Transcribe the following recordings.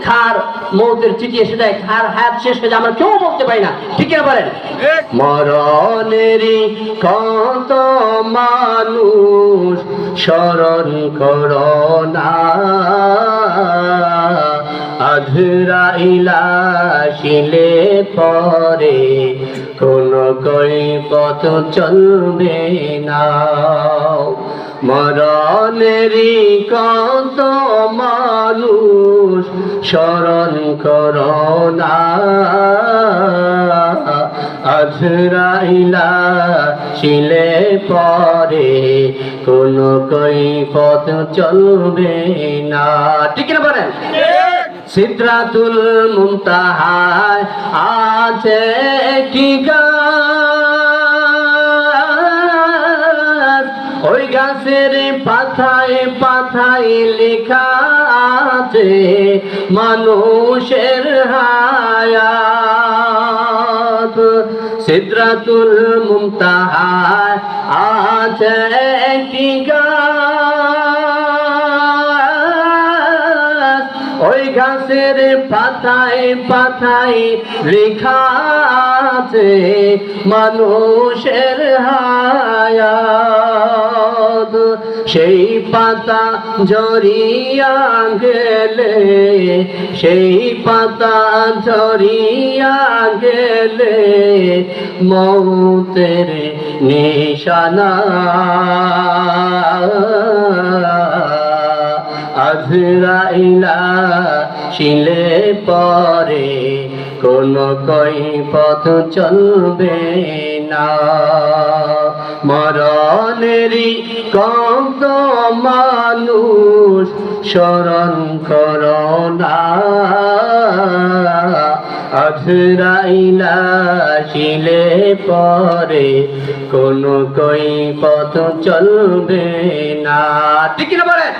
খার মৌতের চিঠি এসে যায়, খার হায়াত শেষ হয়ে যায়, আমরা কেউ বলতে পারি না, ঠিক না বলেন? মরণেরই কত মানুষ স্মরণ করোনা, আধরাইলা শিলে পরে কোন কৈফত চলবে না। মরণেরই কত মানুষ স্মরণ করোনা, আধরাইলা শিলে পরে কোন কৈফত চলবে না, ঠিক না বলেন? সিদরাতুল মুনতাহায় আছে একটি গাছ, ওই গাছের পাতায় পাতায় লেখা আছে মানুষের হায়াত। সিদরাতুল মুনতাহায় আছে একটি গাছ, ওই গাছের পাতায় পাতায় লেখা আছে মানুষের হায়াত। সেই পাতা ঝরিয়া গেলে, সেই পাতা ঝরিয়া গেলে মৌতের নিশানা, আজরাইলা শিলে পরে কোন কৈফত চলবে না। মরণেরই কত মানুষ স্মরণ করোনা, আজরাইলা শিলে পরে কোন কৈফত চলবে না, ঠিক না বলেন?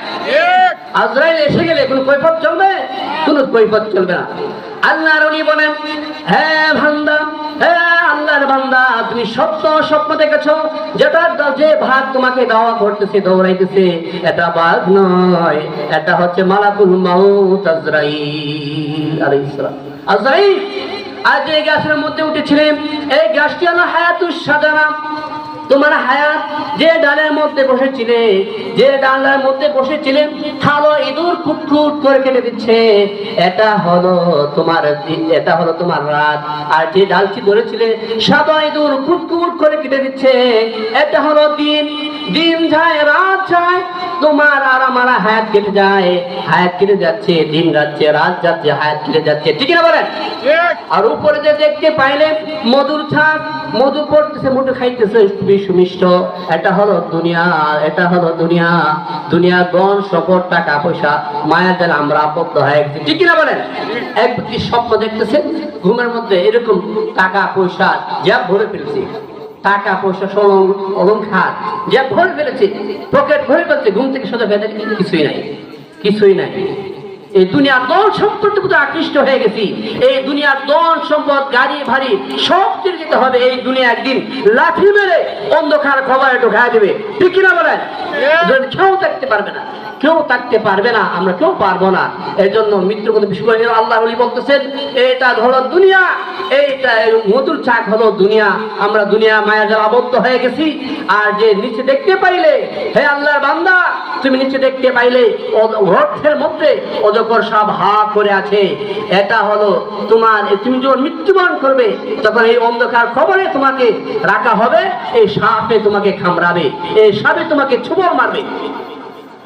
আজরাইল এসে গেলে কোন কৈফত চলবে? কোন কৈফত চলবে না। আল্লাহর ওলি বলেন, হ্যাঁ বান্দা, হ্যাঁ আল্লাহর বান্দা, তুমি স্বপ্ন দেখেছো, যেটা যে ভাগ তোমাকে দেওয়া করতেছে, দৌড়াইতেছে, এটা বাঘ নয়, এটা হচ্ছে মালাকুল মাউত আজরাইল আলাইহিস সালাম। আজরাইল আজ এই গাছের মধ্যে উঠেছিলেন, এই গাছটি হলো হায়াতুস সাজানা। তোমার হায়াত যে ডালের মধ্যে বসেছিলে, যে ডালের মধ্যে বসেছিলেন, থালো ইঁদুর কুটকুট করে কেটে দিচ্ছে, এটা হলো তোমার রাত। আর যে ডালটি ধরেছিলে, সাদা ইঁদুর কুটকুট করে কেটে দিচ্ছে, এটা হলো দিন। দিন যায় রাত যায়, তোমার আর আমার হায়াত কেটে যায়, হায়াত কেটে যাচ্ছে, দিন যাচ্ছে রাত যাচ্ছে, হায়াত কেটে যাচ্ছে, ঠিক না বলেন? আর উপরে যে দেখতে পাইলে মধুর ছাপ, মধু পড়তেছে, মধু খাইতেছে সুমিষ্ট, এটা হলো দুনিয়া, এটা হলো দুনিয়া। দুনিয়া ধন সম্পদ টাকা পয়সা মায়ার জালে আমরা আবদ্ধ হয়ে গেছি, ঠিক না বলেন? এক ব্যক্তি স্বপ্ন দেখতেছে, ঘুমের মধ্যে এরকম টাকা পয়সা যা ভরে ফেলছে, টাকা পয়সা স্বর্ণ অলংকার যা ভরে ফেলেছে, পকেট ভরে ফেলছে, ঘুম থেকে সোজা বেঁধে কিছুই নাই, কিছুই নাই। এই দুনিয়ার ধন সম্পদের প্রতি আকৃষ্ট হয়ে গেছি, এই দুনিয়ার ধন সম্পদ গাড়ি ভারী সব ছেড়ে যেতে হবে। এই দুনিয়া একদিন লাঠি মেরে অন্ধকার খবরে ঢোকায় দেবে, ঠিক কিনা বলেন? কেউ থাকতে পারবে না, কেউ থাকতে পারবে না, আমরা কেউ পারবো না। এই জন্য মৃত্যুর কথা বিশেষ করে আল্লাহ ওলি বলতেছেন, এটা হলো দুনিয়া, এইটা মধুর চাক হলো দুনিয়া। আমরা দুনিয়া মায়া জালে আবদ্ধ হয়ে গেছি। আর যে নিচে দেখতে পাইলে, হে আল্লাহর বান্দা, তুমি নিচে দেখতে পাইলে অর্থের মধ্যে অজগর সাপ হা করে আছে, এটা হলো তোমার। তুমি যখন মৃত্যুবরণ করবে, তখন এই অন্ধকার খবরে তোমাকে রাখা হবে, এই সাপে তোমাকে কামড়াবে, এই সাপে তোমাকে ছোবল মারবে।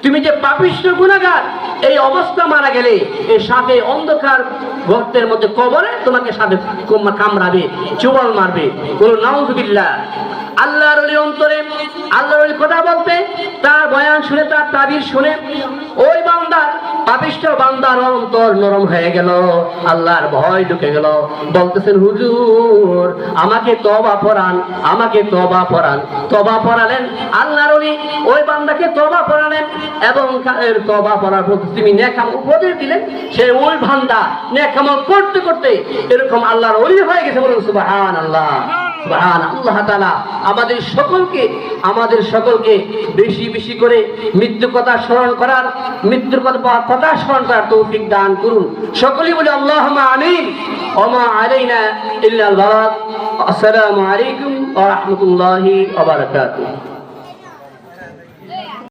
তুমি যে পাপিষ্ঠ গুনাহগার, এই অবস্থা মারা গেলে এই সাপে অন্ধকার গর্তের মধ্যে কবরে তোমাকে সাপে কামড়াবে, ছোবল মারবে। বলুন নাউযুবিল্লাহ। আল্লাহর ওলি অন্তরে আল্লাহর ওলি কথা বলতে, তার বয়ান শুনে, তার তাবির শুনে ওই বান্দার, পাপিষ্ঠ বান্দার অন্তর নরম হয়ে গেল, আল্লাহর ভয় ঢুকে গেল। বলতেছেন, হুজুর আমাকে তওবা পড়ান, আমাকে তওবা পড়ান। তওবা পড়ালেন আল্লাহর ওলি, ওই বান্দাকে তওবা পড়ালেন, এবং তওবা পড়ার পর তিনি নেক আমল উপদেশ দিলেন। সে ওই বান্দা নেক আমল করতে করতে এরকম আল্লাহর ওলি হয়ে গেছে। বলুন সুবহানাল্লাহ। আল্লাহ তাআলা আমাদের সকলকে বেশি বেশি করে মৃত্যুর কথা স্মরণ করার তৌফিক দান করুন। সকলেই বলি আল্লাহুম্মা আমিন। ওমা আলাইনা ইল্লাল বালাগ। আসসালামু আলাইকুম ওয়া রাহমাতুল্লাহি ওয়া বারাকাতুহু।